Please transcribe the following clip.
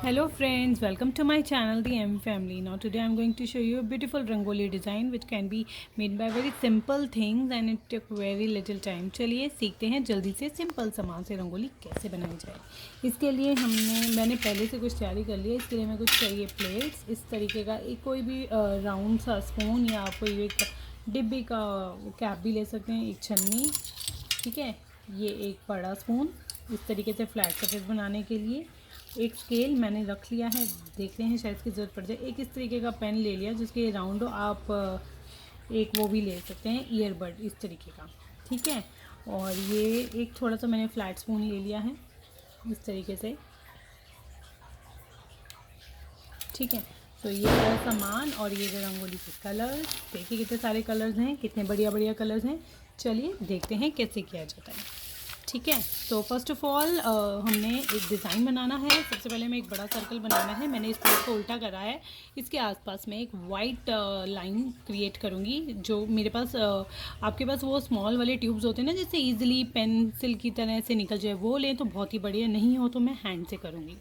Hello friends, welcome to my channel The M Family. Now today I'm going to show you a beautiful rangoli design which can be made by very simple things and it took very little time. चलिए सीखते हैं जल्दी से simple सामान से रंगोली कैसे बनाई जाए। इसके लिए मैंने पहले से कुछ तैयारी कर लिया। इसके लिए मैं कुछ चाहिए प्लेट्स, इस तरीके का एक कोई भी राउंड सा स्पून या कोई एक डिब्बे का कैप भी ले सकते हैं, एक छन्नी, ठीक है। ये एक बड़ा स्पून इस तरीके से फ्लैट सरफेस बनाने के लिए, एक स्केल मैंने रख लिया है, देख रहे हैं शायद इसकी ज़रूरत पड़ जाए। एक इस तरीके का पेन ले लिया जिसके राउंड हो, आप एक वो भी ले सकते हैं ईयरबड इस तरीके का, ठीक है। और ये एक थोड़ा सा मैंने फ्लैट स्पून ले लिया है इस तरीके से, ठीक है। तो ये सारा सामान और ये जो रंगोली के कलर्स, देखिए कितने सारे कलर्स हैं, कितने बढ़िया बढ़िया कलर्स हैं। चलिए देखते हैं कैसे किया जाता है, ठीक है। तो फर्स्ट ऑफ ऑल हमने एक डिज़ाइन बनाना है। सबसे पहले हमें एक बड़ा सर्कल बनाना है। मैंने इस प्लेट को उल्टा करा है। इसके आसपास मैं एक वाइट लाइन क्रिएट करूँगी। जो मेरे पास आपके पास वो स्मॉल वाले ट्यूब्स होते हैं ना, जिससे ईजिली पेंसिल की तरह से निकल जाए, वो लें तो बहुत ही बढ़िया, नहीं हो तो मैं हैंड से करूँगी।